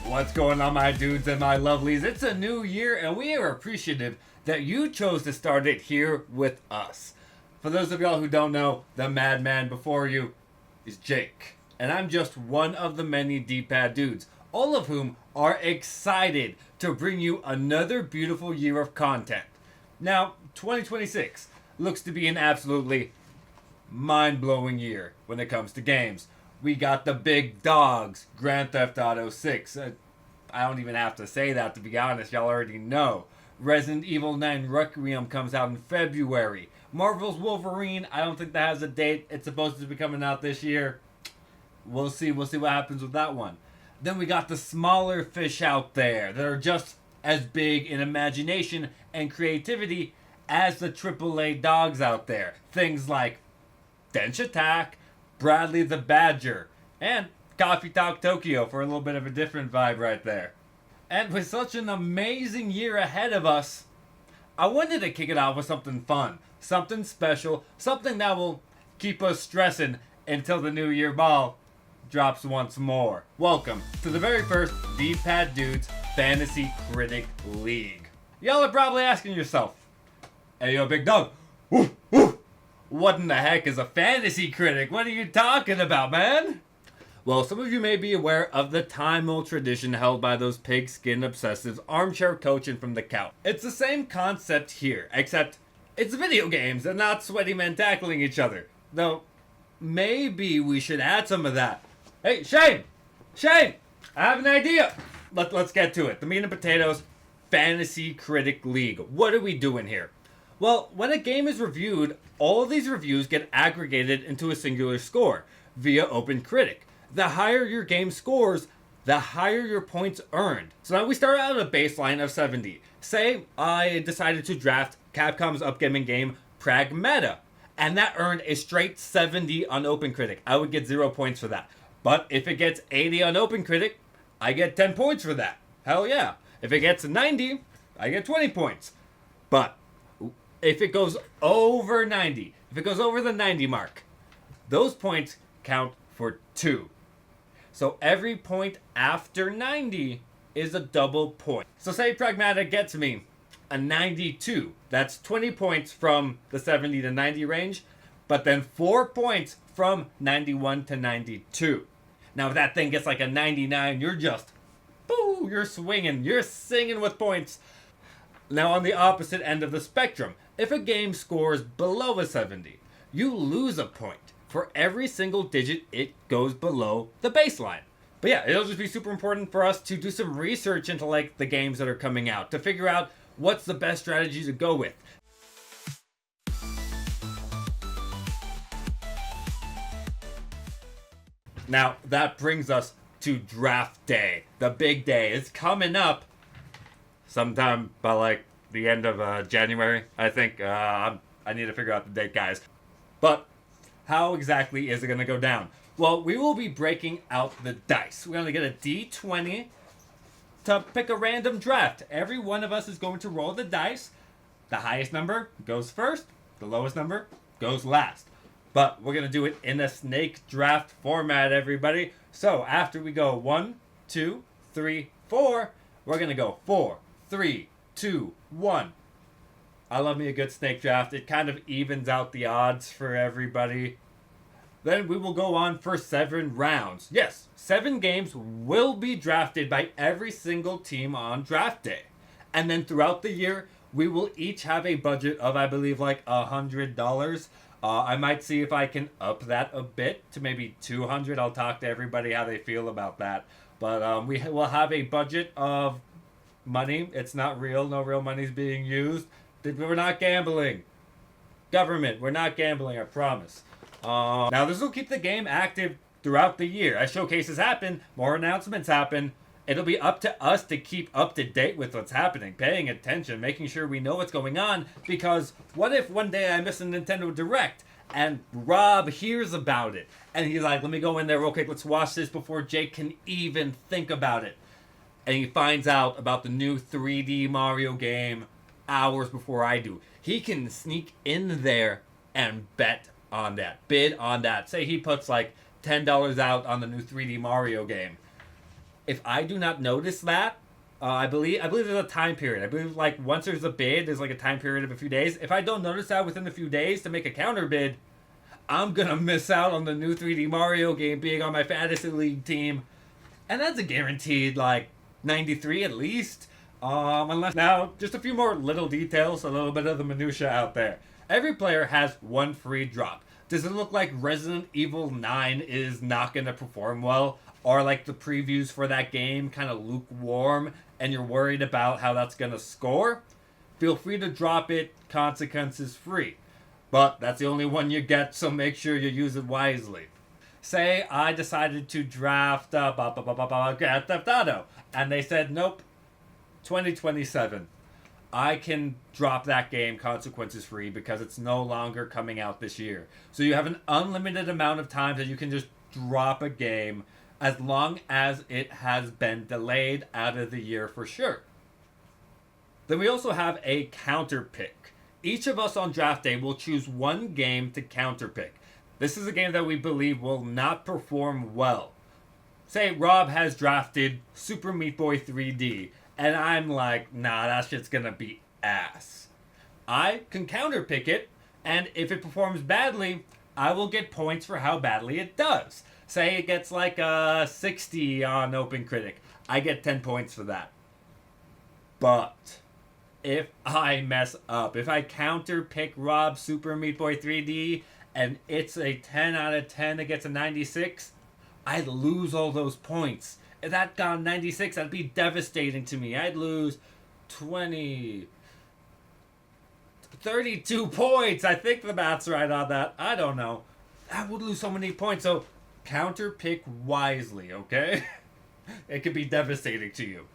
What's going on, my dudes and my lovelies? It's a new year, and we are appreciative that you chose to start it here with us. For those of y'all who don't know, the madman before you is Jake, and I'm just one of the many D-pad dudes, all of whom are excited to bring you another beautiful year of content. Now, 2026 looks to be an absolutely mind-blowing year when it comes to games. We got the big dogs, Grand Theft Auto 6. I don't even have to say that, to be honest. Y'all already know. Resident Evil 9 Requiem comes out in February. Marvel's Wolverine, I don't think that has a date. It's supposed to be coming out this year. We'll see what happens with that one. Then we got the smaller fish out there that are just as big in imagination and creativity as the AAA dogs out there. Things like Dench Attack, Bradley the Badger, and Coffee Talk Tokyo for a little bit of a different vibe right there. And with such an amazing year ahead of us, I wanted to kick it off with something fun, something special, something that will keep us stressing until the New Year ball drops once more. Welcome to the very first D-Pad Dudes Fantasy Critic League. Y'all are probably asking yourself, hey yo, big dog, what in the heck is a fantasy critic? What are you talking about, man? Well, some of you may be aware of the time-old tradition held by those pigskin obsessives armchair coaching from the couch. It's the same concept here, except it's video games and not sweaty men tackling each other. Though, maybe we should add some of that. Hey, Shane, I have an idea. Let's get to it. The meat and potatoes, Fantasy Critic League. What are we doing here? Well, when a game is reviewed, all of these reviews get aggregated into a singular score via Open Critic. The higher your game scores, the higher your points earned. So now we start out at a baseline of 70. Say I decided to draft Capcom's upcoming game Pragmata, and that earned a straight 70 on Open Critic. I would get 0 points for that. But if it gets 80 on Open Critic, I get 10 points for that. Hell yeah. If it gets 90, I get 20 points. But if it goes over 90, if it goes over the 90 mark, those points count for 2. So every point after 90 is a double point. So say Pragmata gets me a 92. That's 20 points from the 70 to 90 range, but then 4 points from 91 to 92. Now if that thing gets like a 99, you're just, boo, you're swinging, you're singing with points. Now on the opposite end of the spectrum, if a game scores below a 70, you lose a point for every single digit it goes below the baseline. But yeah, it'll just be super important for us to do some research into like the games that are coming out to figure out what's the best strategy to go with. Now that brings us to draft day, the big day. It's coming up sometime by like the end of January, I think. I need to figure out the date, guys. But how exactly is it going to go down? Well, we will be breaking out the dice. We're going to get a D20 to pick a random draft. Every one of us is going to roll the dice. The highest number goes first. The lowest number goes last. But we're going to do it in a snake draft format, everybody. So after we go 1, 2, 3, 4, we're going to go 4, 3, 2, 1. I love me a good snake draft. It kind of evens out the odds for everybody. Then we will go on for 7 rounds. Yes, 7 games will be drafted by every single team on draft day. And then throughout the year, we will each have a budget of, I believe, like $100. I might see if I can up that a bit to maybe $200. I'll talk to everybody how they feel about that. But we will have a budget of money. It's not real. No real money's being used. We're not gambling. Government, we're not gambling, I promise. Now, this will keep the game active throughout the year. As showcases happen, more announcements happen. It'll be up to us to keep up to date with what's happening, paying attention, making sure we know what's going on, because what if one day I miss a Nintendo Direct and Rob hears about it, and he's like, let me go in there real quick, let's watch this before Jake can even think about it. And he finds out about the new 3D Mario game hours before I do. He can sneak in there and bet on that, bid on that. Say he puts like $10 out on the new 3D Mario game. If I do not notice that, I believe there's a time period. I believe like once there's a bid, there's like a time period of a few days. If I don't notice that within a few days to make a counter bid, I'm gonna miss out on the new 3D Mario game being on my Fantasy League team, and that's a guaranteed like 93 at least. Unless now, just a few more little details, a little bit of the minutia out there. Every player has one free drop. Does it look like Resident Evil 9 is not gonna perform well? Or like the previews for that game kind of lukewarm and you're worried about how that's going to score? Feel free to drop it, consequences free. But that's the only one you get, so make sure you use it wisely. Say I decided to draft Grand Theft Auto, and they said, nope, 2027. I can drop that game consequences free because it's no longer coming out this year. So you have an unlimited amount of time that you can just drop a game as long as it has been delayed out of the year for sure. Then we also have a counter pick. Each of us on draft day will choose one game to counter pick. This is a game that we believe will not perform well. Say Rob has drafted Super Meat Boy 3D, and I'm like, nah, that shit's gonna be ass. I can counter pick it, and if it performs badly, I will get points for how badly it does. Say it gets like a 60 on Open Critic. I get 10 points for that. But if I mess up, if I counter pick Rob's Super Meat Boy 3D and it's a 10 out of 10 that gets a 96, I'd lose all those points. If that got 96, that'd be devastating to me. I'd lose 32 points. I think the math's right on that. I don't know. I would lose so many points. So counter pick wisely, okay? It could be devastating to you.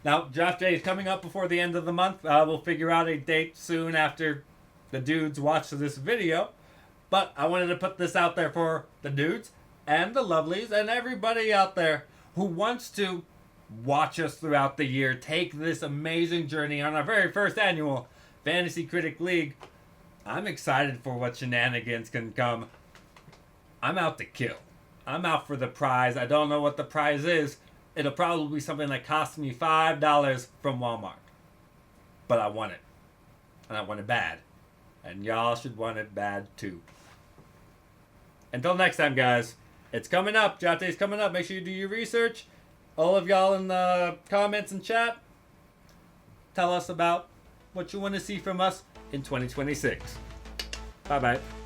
Now, draft day is coming up before the end of the month. We'll figure out a date soon after the dudes watch this video. But I wanted to put this out there for the dudes and the lovelies and everybody out there who wants to watch us throughout the year, take this amazing journey on our very first annual Fantasy Critic League. I'm excited for what shenanigans can come. I'm out to kill. I'm out for the prize. I don't know what the prize is. It'll probably be something that costs me $5 from Walmart. But I want it. And I want it bad. And y'all should want it bad too. Until next time, guys. It's coming up. Draft day's coming up. Make sure you do your research. All of y'all in the comments and chat, tell us about what you want to see from us in 2026. Bye-bye.